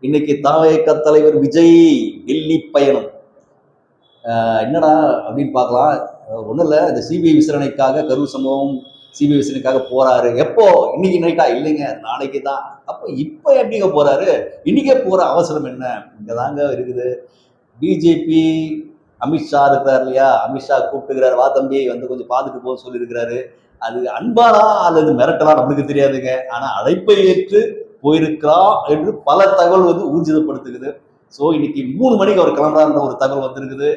இன்னைக்கு தாவேக தலைவர் விஜய் டெல்லி பயணம். என்னடா அப்படின்னு பார்க்கலாம். ஒன்றும் இல்லை, இந்த சிபிஐ விசாரணைக்காக கரூர் சம்பவம் சிபிஐ விசாரணைக்காக போறாரு. எப்போ? இன்னைக்கு நைட்டா? இல்லைங்க, நாளைக்கு தான். அப்போ இப்போ எப்படிங்க போறாரு? இன்னைக்கே போற அவசரம் என்ன? இங்கதாங்க இருக்குது. பிஜேபி அமித்ஷா இருக்கிறார் இல்லையா, அமித்ஷா கூப்பிட்டுக்கிறாரு, வா தம்பி வந்து கொஞ்சம் பார்த்துட்டு போக சொல்லியிருக்கிறாரு. அது அன்பானா அல்லது மிரட்டலா நம்மளுக்கு தெரியாதுங்க. ஆனா அழைப்பை ஏற்று போயிருக்கலாம் என்று பல தகவல் வந்து ஊர்ஜிதப்படுத்துகிறது. ஸோ இன்னைக்கு 3 மணிக்கு அவர் கிளம்புறாருன்ற ஒரு தகவல் வந்திருக்குது.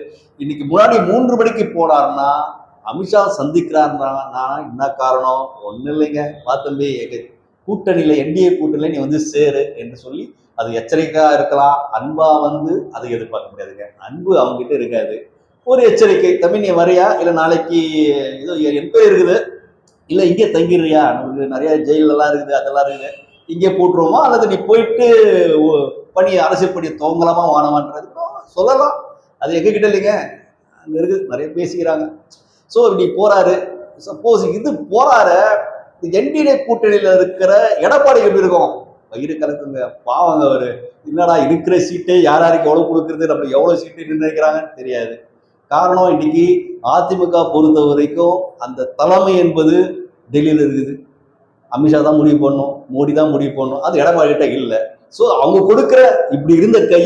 இன்னைக்கு முன்னாடி 3 மணிக்கு போனார்னா அமித்ஷா சந்திக்கிறாருன்னா என்ன காரணம்? ஒன்றும் இல்லைங்க, வா தம்பி எங்க கூட்டணியில என்டிஏ கூட்டணியில நீ வந்து சேரு என்று சொல்லி அது எச்சரிக்கையா இருக்கலாம். அன்பா வந்து அதை எதிர்பார்க்க முடியாதுங்க. அன்பு அவங்க கிட்ட இருக்காது. ஒரு எச்சரிக்கை, தம்பி நீ வரையா, இல்லை நாளைக்கு ஏதோ என்கொயரி இருக்குது, இல்லை இங்கே தங்கிடுறியா, நமக்கு நிறைய ஜெயில எல்லாம் இருக்குது, அதெல்லாம் இருக்குது, இங்கே போட்டுருவோமா, அல்லது நீ போயிட்டு பணி அரசியல் பணியை துவங்கலாமா வானமான்றது சொல்லலாம். அது எங்க கிட்ட இல்லைங்க, அங்க இருக்கு, நிறைய பேசிக்கிறாங்க. ஸோ இப்படி போறாரு. சப்போஸ் இது போறாரு, என்டிஏ கூட்டணியில இருக்கிற எடப்பாடி எப்படி இருக்கும்? வயிறு கலக்குங்க, பாவங்க அவரு. என்னடா இருக்கிற சீட்டை யார் யாருக்கு எவ்வளவு கொடுக்கறது, நம்ம எவ்வளவு சீட்டு நிர்ணயிக்கிறாங்கன்னு தெரியாது. காரணம், இன்னைக்கு அதிமுக பொறுத்த வரைக்கும் அந்த தலைமை என்பது டெல்லியில இருக்குது. அமித்ஷா தான் முடிவு பண்ணணும், மோடி தான் முடிவு பண்ணணும், அது எடப்பாடி கிட்ட இல்லை. ஸோ அவங்க கொடுக்குற இப்படி இருந்த கை,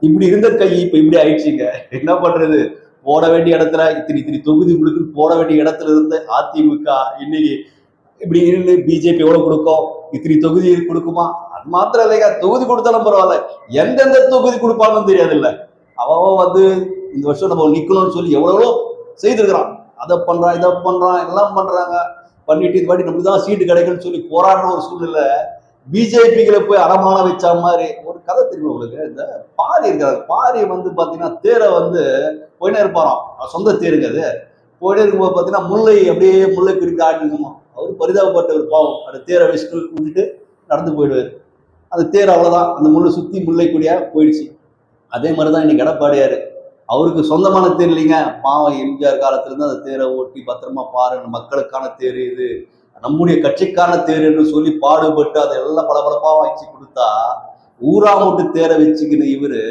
இப்படி இருந்த கை இப்ப இப்படி ஆயிடுச்சுங்க. என்ன பண்றது? போட வேண்டிய இடத்துல இத்தனை தொகுதி கொடுக்கு, போட வேண்டிய இடத்துல இருந்து அதிமுக இன்னைக்கு இப்படி இருந்து பிஜேபி எவ்வளவு கொடுக்கும், இத்தனை தொகுதி கொடுக்குமா? அது மாத்திரம் இல்லைங்க, தொகுதி கொடுத்தாலும் பரவாயில்ல, எந்தெந்த தொகுதி கொடுப்பாங்கன்னு தெரியாது. இல்ல அவன் வந்து இந்த வருஷம் நம்ம நிக்கணும்னு சொல்லி எவ்வளவோ செய்திருக்கிறான். அதை பண்றான், இதை பண்றான், எல்லாம் பண்றாங்க. பண்ணிட்டு இது மாதிரி நமக்கு தான் சீட்டு கிடைக்குன்னு சொல்லி போராடுற ஒரு சூழ்நிலை பிஜேபிகளை போய் அடமான வச்ச மாதிரி ஒரு கதை தெரியும் உங்களுக்கு. இந்த பாரி இருக்காரு, பாரி வந்து பாத்தீங்கன்னா தேரை வந்து போயினே இருப்பாராம், சொந்த தேருங்க அது. போயிட்டே இருக்கும்போது பாத்தீங்கன்னா முல்லை அப்படியே முல்லை குறித்து ஆடிக்குமா, அவரு பரிதாபப்பட்ட ஒரு பாவம், அந்த தேரை வச்சுட்டு விட்டுட்டு நடந்து போயிடுவாரு. அந்த தேர் அவ்வளவுதான், அந்த முள்ளை சுத்தி முல்லை கொடியா போயிடுச்சு. அதே மாதிரிதான் இன்னைக்கு எடப்பாடியாரு, அவருக்கு சொந்தமான தேர் இல்லைங்க, பாவம் எம்ஜிஆர் காலத்துல இருந்து அந்த தேரை ஓட்டி பத்திரமா பாருங்க, மக்களுக்கான தேர் இது, நம்முடைய கட்சிக்கான தேர் என்று சொல்லி பாடுபட்டு அதெல்லாம் பளபளப்பா வச்சு கொடுத்தா, ஊராமட்டு தேரை வச்சுக்கின்னு இவரு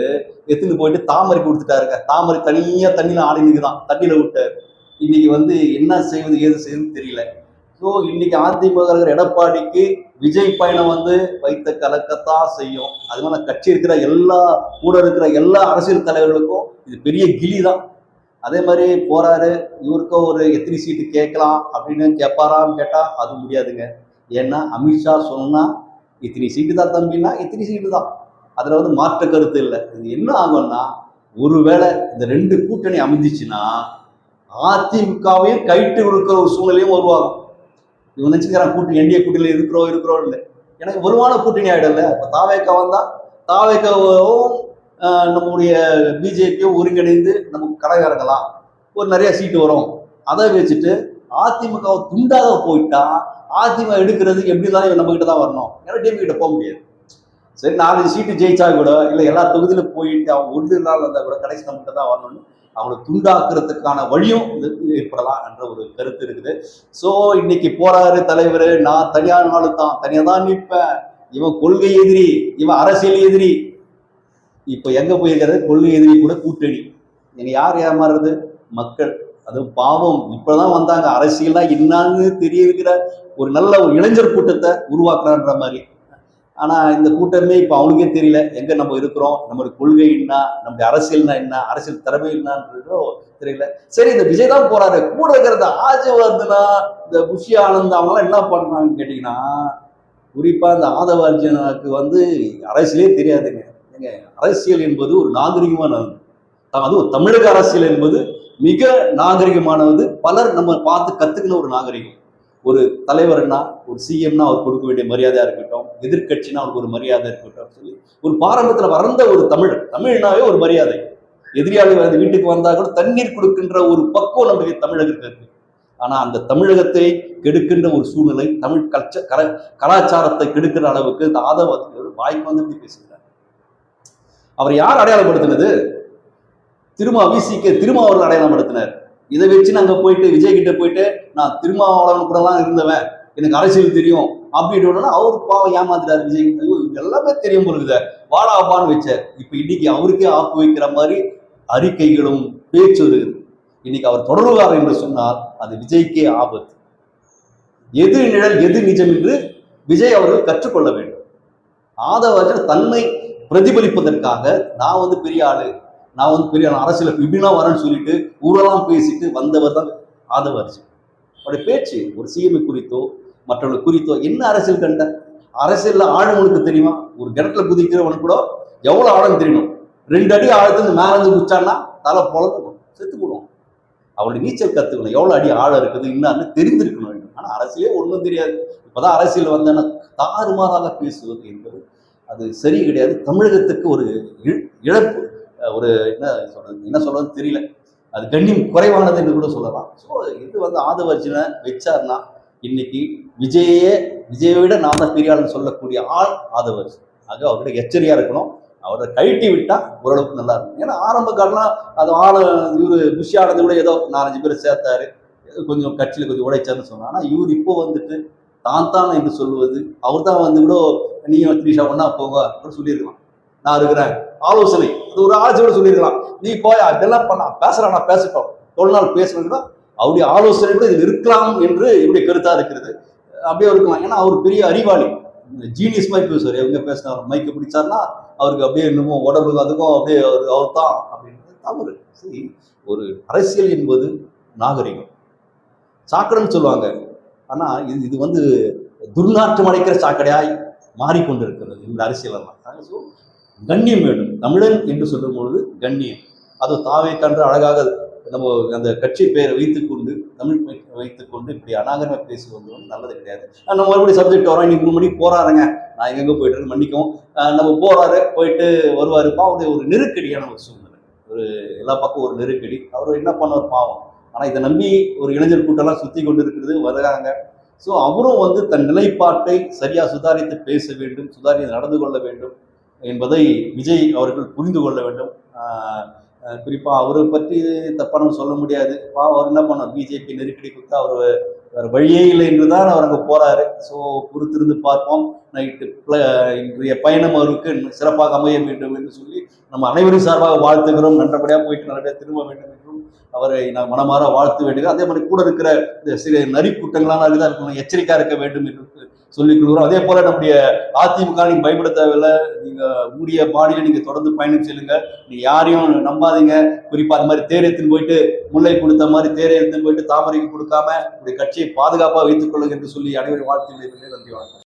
எடுத்துன்னு போயிட்டு தாமரை கொடுத்துட்டாருங்க. தாமரை தனியா தண்ணியில ஆடினுக்குதான், தண்ணியில விட்டாரு. இன்னைக்கு வந்து என்ன செய்வது ஏது செய்யுதுன்னு தெரியல. ஸோ இன்னைக்கு அதிமுக எடப்பாடிக்கு விஜய் பயணம் வந்து வைத்த கலக்கத்தான் செய்யும். அது மாதிரி கட்சி இருக்கிற எல்லா கூட இருக்கிற எல்லா அரசியல் தலைவர்களுக்கும் இது பெரிய கிளி தான். அதே மாதிரி போறாரு, இவருக்கும் ஒரு எத்தனை சீட்டு கேட்கலாம் அப்படின்னு கேட்பாரான்னு கேட்டா அது முடியாதுங்க. ஏன்னா அமித்ஷா சொன்னா இத்தனை சீட்டு தான் தம்பின்னா இத்தனை சீட்டு தான், அதுல வந்து மாற்று கருத்து இல்லை. இது என்ன ஆகும்னா, ஒருவேளை இந்த 2 கூட்டணி அமைஞ்சிச்சுன்னா அதிமுகவையும் கைட்டு கொடுக்கிற ஒரு சூழ்நிலையும் உருவாகும். இவன் நினைச்சுக்கிறான் கூட்டணி என்டிஏ கூட்டணியில இருக்கிறோம் இல்லை, எனக்கு வலுவான கூட்டணி ஆயிடல. இப்ப தாவேக்கா வந்தா தாவேக்காவும் நம்முடைய பிஜேபியும் ஒருங்கிணைந்து நமக்கு கடை இறங்கலாம், ஒரு நிறைய சீட்டு வரும். அதை வச்சுட்டு அதிமுக துண்டாக போயிட்டா அதிமுக எடுக்கிறது எப்படி இருந்தாலும் நம்ம கிட்ட தான் வரணும், ஏன்னா டிஎம் கிட்ட போக முடியாது. சரி 4 சீட்டு ஜெயிச்சா கூட இல்லை, எல்லா தொகுதியிலும் போயிட்டு அவங்க 1 நாள் வந்தா கூட கடைசி நம்ம கிட்ட தான் வரணும்னு அவங்களை துண்டாக்குறதுக்கான வழியும் ஏற்படலாம் என்ற ஒரு கருத்து இருக்குது. ஸோ இன்னைக்கு போறாரு தலைவர், நான் தனியான நாள் தான், தனியாக தான் நிற்பேன், இவன் கொள்கை எதிரி, இவன் அரசியல் எதிரி. இப்ப எங்க போயிருக்கிறது? கொள்கை எதிரி கூட கூட்டணி. நீங்க யார் ஏமாறுறது? மக்கள். அது பாவம், இப்பதான் வந்தாங்க, அரசியல்னா என்னன்னு தெரிய இருக்கிற ஒரு நல்ல ஒரு இளைஞர் கூட்டத்தை உருவாக்குறான்ற மாதிரி. ஆனா இந்த கூட்டமே இப்ப அவனுக்கே தெரியல எங்க நம்ம இருக்கிறோம், நம்மளுடைய கொள்கை என்ன, நம்முடைய அரசியல்னா என்ன, அரசியல் திறமை என்னன்றதோ தெரியல. சரி, இந்த விஜய் தான் போறாரு, கூட இருக்கிறத ஆஜவர்தனா, இந்த புஷி ஆனந்த் அவங்களாம் என்ன பண்றாங்கன்னு கேட்டீங்கன்னா, குறிப்பா இந்த ஆதவ அர்ஜுனாக்கு வந்து அரசியலே தெரியாதுங்க. அரசியல் என்பது ஒரு நாகரிகமானது, அதுவும் தமிழக அரசியல் என்பது மிக நாகரிகமானது. பலர் நம்ம பார்த்து கத்துக்கின ஒரு நாகரிகம். ஒரு தலைவர்னா, ஒரு சிஎம்னா அவர் கொடுக்க வேண்டிய மரியாதையா இருக்கட்டும், எதிர்கட்சினா அவருக்கு ஒரு மரியாதை இருக்கட்டும் சொல்லி ஒரு பாரம்பரியத்துல வளர்ந்த ஒரு தமிழ்னாவே ஒரு மரியாதை. எதிரியாளி வந்து வீட்டுக்கு வந்தா கூட தண்ணீர் கொடுக்கின்ற ஒரு பக்குவம் நம்முடைய தமிழகத்துக்கு இருக்கு. ஆனா அந்த தமிழகத்தை கெடுக்கின்ற ஒரு சூழ்நிலை, தமிழ் கலாச்சாரத்தை கெடுக்கிற அளவுக்கு இந்த ஆதவ வாய்ப்பு வந்து பேசுகிறார். அவர் யார் அடையாளப்படுத்தினது? திருமாவளவன் அடையாளப்படுத்தினார். இதை வச்சு நாங்க போயிட்டு விஜய் கிட்ட போயிட்டு நான் திருமாவளவன் கூட தான் இருந்தவன், எனக்கு அரசியல் தெரியும் அப்படின்னு அவரு பாவம் ஏமாந்துட்டாரு விஜய். ஐயோ எல்லாமே தெரியும் பொழுது வாடா அப்பான்னு வச்சார். இப்ப இன்னைக்கு அவருக்கே ஆப்பு வைக்கிற மாதிரி அறிக்கைகளும் பேச்சு இருக்குது. இன்னைக்கு அவர் தொடர்வார் என்று சொன்னால் அது விஜய்க்கே ஆபத்து. எது நிழல் எது நிஜம் என்று விஜய் அவர்கள் கற்றுக்கொள்ள வேண்டும். ஆதவர்கள் தன்னை பிரதிபலிப்பதற்காக நான் பெரிய ஆளு, நான் பெரிய அரசியல் இப்படிலாம் வரேன்னு சொல்லிட்டு ஊரெல்லாம் பேசிட்டு வந்தவர் தான் ஆதவ அரசியல். அவருடைய பேச்சு ஒரு சிஎம்ஐ குறித்தோ மற்றவர்கள் குறித்தோ என்ன அரசியல் கண்ட அரசியல்ல ஆழவனுக்கு தெரியுமா? ஒரு கிணத்துல குதிக்கிறவனுக்கு கூட எவ்வளவு ஆழம் தெரியணும். 2 அடி ஆழத்துக்கு மேல இருந்து குச்சான்னா தலை பொழந்துடும், செத்து போடுவோம். அவருடைய நீச்சல் கத்துக்கணும், எவ்வளவு அடி ஆழம் இருக்குது இன்னும் தெரிந்திருக்கணும் வேண்டும். ஆனா அரசியலே ஒன்றும் தெரியாது. இப்பதான் அரசியல் வந்தேன்னா தாறுமாறாக பேசுவது என்பது அது சரி கிடையாது. தமிழகத்துக்கு ஒரு இழப்பு, ஒரு என்ன சொல்றதுன்னு தெரியல. அது கண்ணியம் குறைவானது என்று கூட சொல்லலாம். ஸோ இது ஆதவர்ஜனை வச்சார்னா இன்னைக்கு விஜயை விட நான் தான் பெரிய ஆள்னு சொல்லக்கூடிய ஆள் ஆதவர்ஜன். ஆக அவர்கிட்ட எச்சரிக்கையா இருக்கணும். அவரை கழட்டி விட்டா ஓரளவுக்கு நல்லா இருக்கும். ஏன்னா ஆரம்ப காலம் அது இவரு புஷியானது கூட ஏதோ 4-5 பேர் சேர்த்தாரு, கொஞ்சம் கட்சியில கொஞ்சம் உடைச்சாருன்னு சொன்னா. ஆனா இவர் இப்போ தான் என்று சொல்லுவது, அவர் தான் கூட நீங்க த்ரீஷா ஒன்னா போங்க அப்படின்னு சொல்லியிருக்கலாம். நான் இருக்கிறேன் ஆலோசனை, அது ஒரு ஆலோசனை சொல்லியிருக்கலாம். நீ போய் அதெல்லாம் பண்ண பேசுறான், நான் பேசட்டும் தொழில் நாள் பேசுறதுன்னா அவருடைய ஆலோசனை கூட இதில் இருக்கலாம் என்று என்னுடைய கருத்தா இருக்கிறது. அப்படியே இருக்கலாம். ஏன்னா அவர் பெரிய அறிவாளி, ஜீனியஸ் மாதிரி பேசுவார். எங்க பேசினா மைக்க பிடிச்சாருன்னா அவருக்கு அப்படியே இன்னமும் உடம்பு அதுக்கும் அப்படியே அவர் தான் அப்படின்றது தவறு. சரி, ஒரு அரசியல் என்பது நாகரிகம், சாக்கடைன்னு சொல்லுவாங்க. ஆனா இது துர்நாற்றம் அடைக்கிற சாக்கடையாய் மாறிக்கொண்டிருக்கிறது இந்த அரசியல் எல்லாம். கண்ணியம் வேண்டும். தமிழன் என்று சொல்லும் பொழுது கண்ணியம். அது தாவே கன்று அழகாக நம்ம அந்த கட்சி பெயரை வைத்துக்கொண்டு தமிழ் வைத்துக்கொண்டு இப்படி அநாகரமா பேசுவது நல்லது கிடையாது. நம்ம மறுபடியும் சப்ஜெக்ட் வரோம். இன்னைக்கு 3 மணிக்கு போறாருங்க, நான் எங்க போயிட்டு இருக்கு மன்னிக்கவும், நம்ம போறாரு போயிட்டு வருவாருப்பா. அவருடைய ஒரு நெருக்கடியான ஒரு சூழ்நிலை, ஒரு எல்லா பக்கம் ஒரு நெருக்கடி. அவர் என்ன பண்ணுவார் பாவம். ஆனா இதை நம்பி ஒரு இளைஞர் கூட்டம்லாம் சுத்தி கொண்டு இருக்கிறது வருகிறாங்க. ஸோ அவரும் தன் நிலைப்பாட்டை சரியா சுதாரித்து பேச வேண்டும், சுதாரித்து நடந்து கொள்ள வேண்டும் என்பதை விஜய் அவர்கள் புரிந்து கொள்ள வேண்டும். குறிப்பா அவரை பற்றி தப்பா நம்ம சொல்ல முடியாது. அவர் என்ன பண்ணார், பிஜேபி நெருக்கடி கொடுத்தா அவர் வேற வழியே இல்லை என்றுதான் அவர் அங்கே போறாரு. ஸோ பொறுத்திருந்து பார்ப்போம். நைட்டு இன்றைய பயணம் அவருக்கு சிறப்பாக அமைய வேண்டும் என்று சொல்லி நம்ம அனைவரும் சார்பாக வாழ்த்துகிறோம். நல்லபடியாக போயிட்டு நல்லபடியாக திரும்ப வேண்டும் என்றும் அவரை நான் மனமாற வாழ்த்து வேண்டுகிறேன். அதே மாதிரி கூட இருக்கிற இந்த சில நரி கூட்டங்களான இருக்கணும், எச்சரிக்கையா இருக்க வேண்டும் என்று சொல்லிக் கொள்கிறோம். அதே போல நம்முடைய அதிமுக நீங்க பயப்பட தேவையில்லை. நீங்க உரிய பாடியில நீங்க தொடர்ந்து பயணம் செல்லுங்க. நீங்க யாரையும் நம்பாதீங்க. குறிப்பா அந்த மாதிரி தேர் எடுத்துன்னு போயிட்டு முல்லை கொடுத்த மாதிரி தேரை எடுத்துன்னு போயிட்டு தாமரைக்கு கொடுக்காம உடைய கட்சியை பாதுகாப்பாக வைத்துக் கொள்ளுங்க என்று சொல்லி அனைவரும் வாழ்த்து. நன்றி, வணக்கம்.